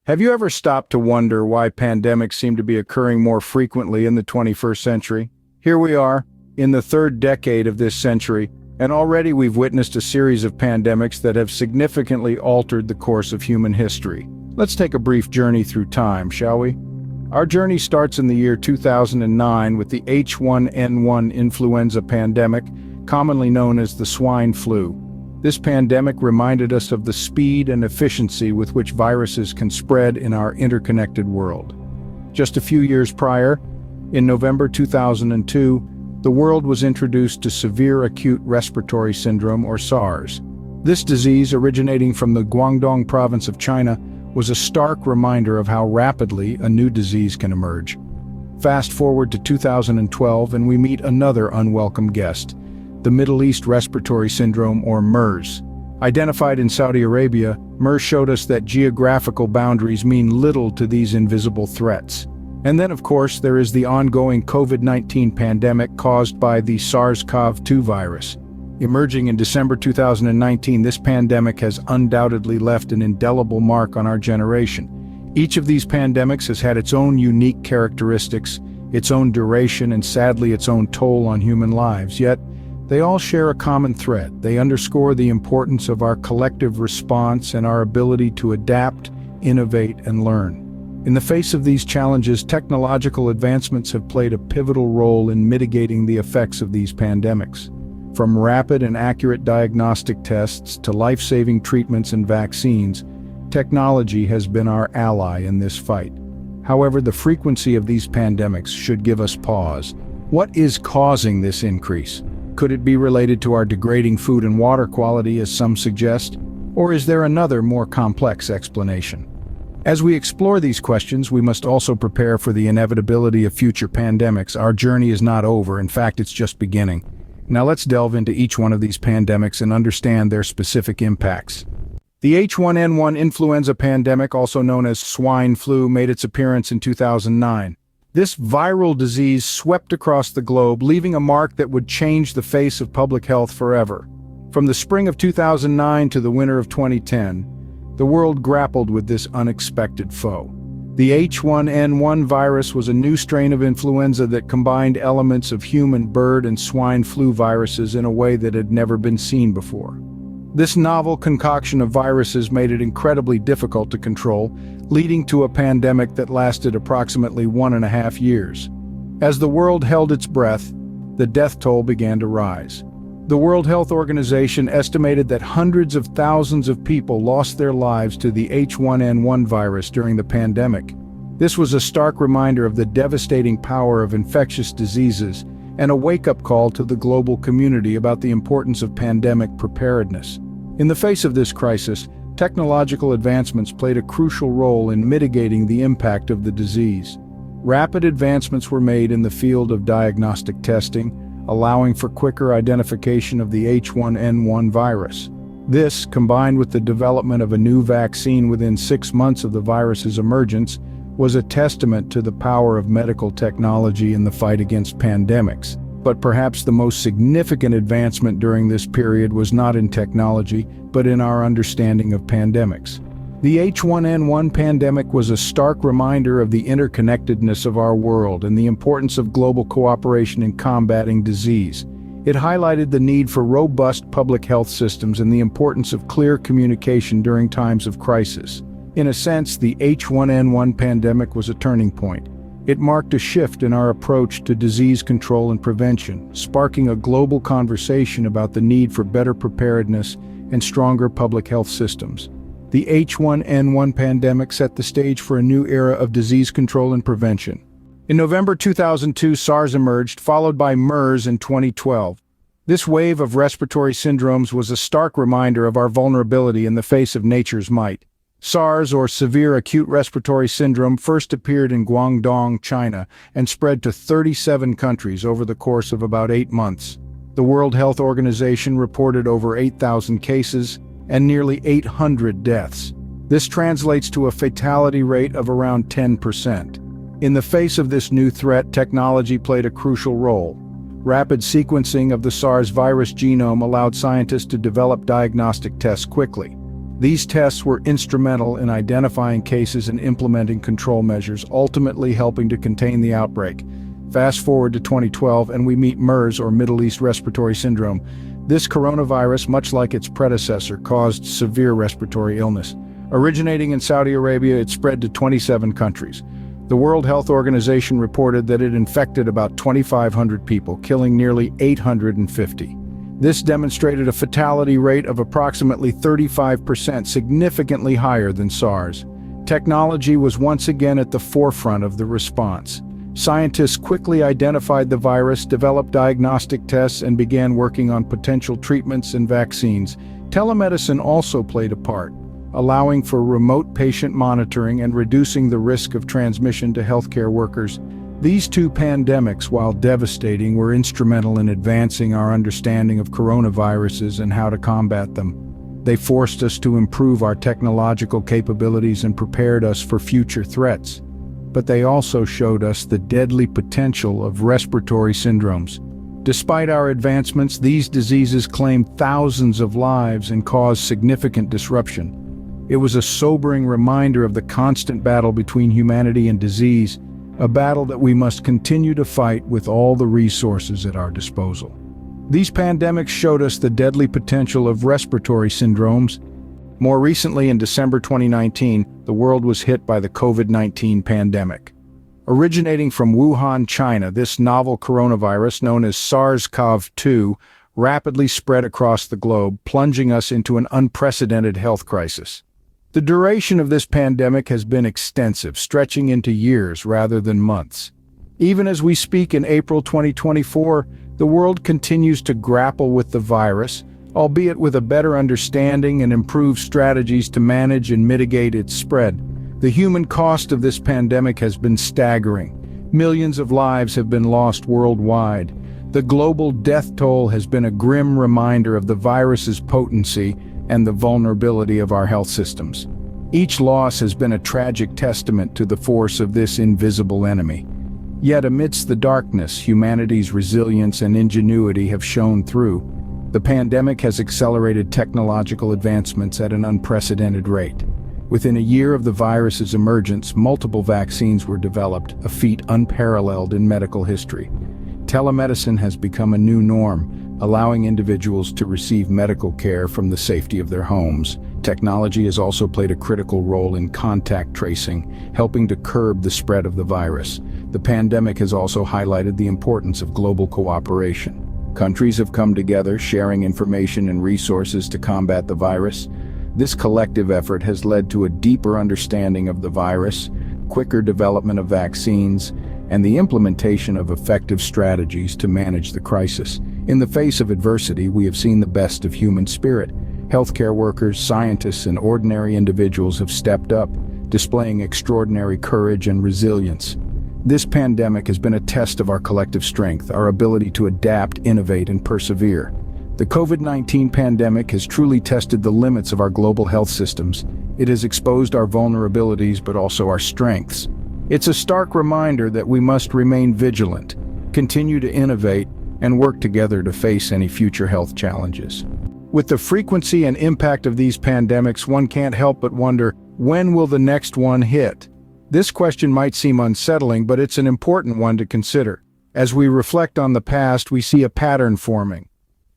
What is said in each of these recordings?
Have you ever stopped to wonder why pandemics seem to be occurring more frequently in the 21st century? Here we are, in the third decade of this century, and already we've witnessed a series of pandemics that have significantly altered the course of human history. Let's take a brief journey through time, shall we? Our journey starts in the year 2009 with the H1N1 influenza pandemic, commonly known as the swine flu. This pandemic reminded us of the speed and efficiency with which viruses can spread in our interconnected world. Just a few years prior, in November 2002, the world was introduced to severe acute respiratory syndrome, or SARS. This disease, originating from the Guangdong province of China, was a stark reminder of how rapidly a new disease can emerge. Fast forward to 2012 and we meet another unwelcome guest, the Middle East Respiratory Syndrome, or MERS. Identified in Saudi Arabia, MERS showed us that geographical boundaries mean little to these invisible threats. And then, of course, there is the ongoing COVID-19 pandemic caused by the SARS-CoV-2 virus. Emerging in December 2019, this pandemic has undoubtedly left an indelible mark on our generation. Each of these pandemics has had its own unique characteristics, its own duration, and sadly its own toll on human lives. Yet, they all share a common thread. They underscore the importance of our collective response and our ability to adapt, innovate, and learn. In the face of these challenges, technological advancements have played a pivotal role in mitigating the effects of these pandemics. From rapid and accurate diagnostic tests to life-saving treatments and vaccines, technology has been our ally in this fight. However, the frequency of these pandemics should give us pause. What is causing this increase? Could it be related to our degrading food and water quality, as some suggest? Or is there another, more complex explanation? As we explore these questions, we must also prepare for the inevitability of future pandemics. Our journey is not over. In fact, it's just beginning. Now let's delve into each one of these pandemics and understand their specific impacts. The H1N1 influenza pandemic, also known as swine flu, made its appearance in 2009. This viral disease swept across the globe, leaving a mark that would change the face of public health forever. From the spring of 2009 to the winter of 2010, the world grappled with this unexpected foe. The H1N1 virus was a new strain of influenza that combined elements of human, bird, and swine flu viruses in a way that had never been seen before. This novel concoction of viruses made it incredibly difficult to control, leading to a pandemic that lasted approximately 1.5 years. As the world held its breath, the death toll began to rise. The World Health Organization estimated that hundreds of thousands of people lost their lives to the H1N1 virus during the pandemic. This was a stark reminder of the devastating power of infectious diseases and a wake-up call to the global community about the importance of pandemic preparedness. In the face of this crisis, technological advancements played a crucial role in mitigating the impact of the disease. Rapid advancements were made in the field of diagnostic testing, allowing for quicker identification of the H1N1 virus. This, combined with the development of a new vaccine within 6 months of the virus's emergence, was a testament to the power of medical technology in the fight against pandemics. But perhaps the most significant advancement during this period was not in technology, but in our understanding of pandemics. The H1N1 pandemic was a stark reminder of the interconnectedness of our world and the importance of global cooperation in combating disease. It highlighted the need for robust public health systems and the importance of clear communication during times of crisis. In a sense, the H1N1 pandemic was a turning point. It marked a shift in our approach to disease control and prevention, sparking a global conversation about the need for better preparedness and stronger public health systems. The H1N1 pandemic set the stage for a new era of disease control and prevention. In November 2002, SARS emerged, followed by MERS in 2012. This wave of respiratory syndromes was a stark reminder of our vulnerability in the face of nature's might. SARS, or severe acute respiratory syndrome, first appeared in Guangdong, China, and spread to 37 countries over the course of about 8 months. The World Health Organization reported over 8,000 cases and nearly 800 deaths. This translates to a fatality rate of around 10%. In the face of this new threat, technology played a crucial role. Rapid sequencing of the SARS virus genome allowed scientists to develop diagnostic tests quickly. These tests were instrumental in identifying cases and implementing control measures, ultimately helping to contain the outbreak. Fast forward to 2012 and we meet MERS, or Middle East Respiratory Syndrome. This coronavirus, much like its predecessor, caused severe respiratory illness. Originating in Saudi Arabia, it spread to 27 countries. The World Health Organization reported that it infected about 2,500 people, killing nearly 850. This demonstrated a fatality rate of approximately 35%, significantly higher than SARS. Technology was once again at the forefront of the response. Scientists quickly identified the virus, developed diagnostic tests, and began working on potential treatments and vaccines. Telemedicine also played a part, allowing for remote patient monitoring and reducing the risk of transmission to healthcare workers. These two pandemics, while devastating, were instrumental in advancing our understanding of coronaviruses and how to combat them. They forced us to improve our technological capabilities and prepared us for future threats. But they also showed us the deadly potential of respiratory syndromes. Despite our advancements, these diseases claimed thousands of lives and caused significant disruption. It was a sobering reminder of the constant battle between humanity and disease, a battle that we must continue to fight with all the resources at our disposal. These pandemics showed us the deadly potential of respiratory syndromes. More recently, in December 2019, the world was hit by the COVID-19 pandemic. Originating from Wuhan, China, this novel coronavirus, known as SARS-CoV-2, rapidly spread across the globe, plunging us into an unprecedented health crisis. The duration of this pandemic has been extensive, stretching into years rather than months. Even as we speak in April 2024, the world continues to grapple with the virus, albeit with a better understanding and improved strategies to manage and mitigate its spread. The human cost of this pandemic has been staggering. Millions of lives have been lost worldwide. The global death toll has been a grim reminder of the virus's potency and the vulnerability of our health systems. Each loss has been a tragic testament to the force of this invisible enemy. Yet amidst the darkness, humanity's resilience and ingenuity have shone through. The pandemic has accelerated technological advancements at an unprecedented rate. Within a year of the virus's emergence, multiple vaccines were developed, a feat unparalleled in medical history. Telemedicine has become a new norm, allowing individuals to receive medical care from the safety of their homes. Technology has also played a critical role in contact tracing, helping to curb the spread of the virus. The pandemic has also highlighted the importance of global cooperation. Countries have come together, sharing information and resources to combat the virus. This collective effort has led to a deeper understanding of the virus, quicker development of vaccines, and the implementation of effective strategies to manage the crisis. In the face of adversity, we have seen the best of human spirit. Healthcare workers, scientists, and ordinary individuals have stepped up, displaying extraordinary courage and resilience. This pandemic has been a test of our collective strength, our ability to adapt, innovate, and persevere. The COVID-19 pandemic has truly tested the limits of our global health systems. It has exposed our vulnerabilities, but also our strengths. It's a stark reminder that we must remain vigilant, continue to innovate, and work together to face any future health challenges. With the frequency and impact of these pandemics, one can't help but wonder, when will the next one hit? This question might seem unsettling, but it's an important one to consider. As we reflect on the past, we see a pattern forming.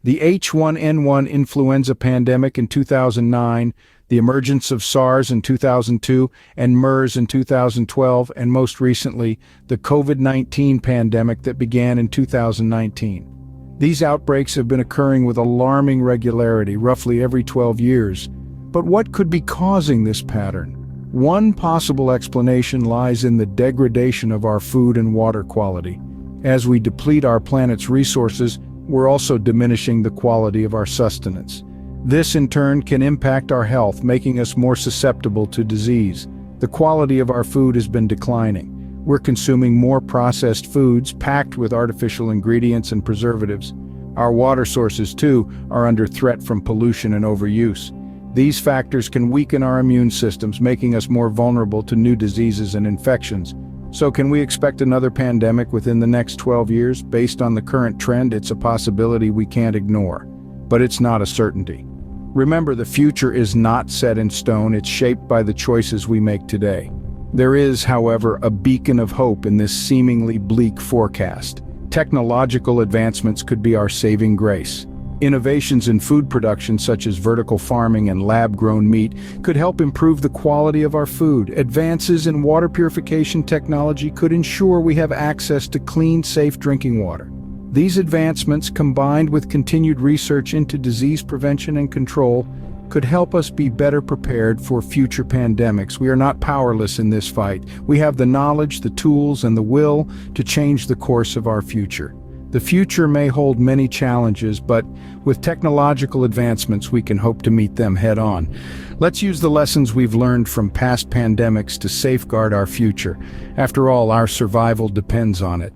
The H1N1 influenza pandemic in 2009, the emergence of SARS in 2002, and MERS in 2012, and most recently, the COVID-19 pandemic that began in 2019. These outbreaks have been occurring with alarming regularity, roughly every 12 years. But what could be causing this pattern? One possible explanation lies in the degradation of our food and water quality. As we deplete our planet's resources, we're also diminishing the quality of our sustenance. This in turn can impact our health, making us more susceptible to disease. The quality of our food has been declining. We're consuming more processed foods packed with artificial ingredients and preservatives. Our water sources, too, are under threat from pollution and overuse. These factors can weaken our immune systems, making us more vulnerable to new diseases and infections. So can we expect another pandemic within the next 12 years? Based on the current trend, it's a possibility we can't ignore, but it's not a certainty. Remember, the future is not set in stone, it's shaped by the choices we make today. There is, however, a beacon of hope in this seemingly bleak forecast. Technological advancements could be our saving grace. Innovations in food production such as vertical farming and lab-grown meat could help improve the quality of our food. Advances in water purification technology could ensure we have access to clean, safe drinking water. These advancements, combined with continued research into disease prevention and control, could help us be better prepared for future pandemics. We are not powerless in this fight. We have the knowledge, the tools, and the will to change the course of our future. The future may hold many challenges, but with technological advancements, we can hope to meet them head-on. Let's use the lessons we've learned from past pandemics to safeguard our future. After all, our survival depends on it.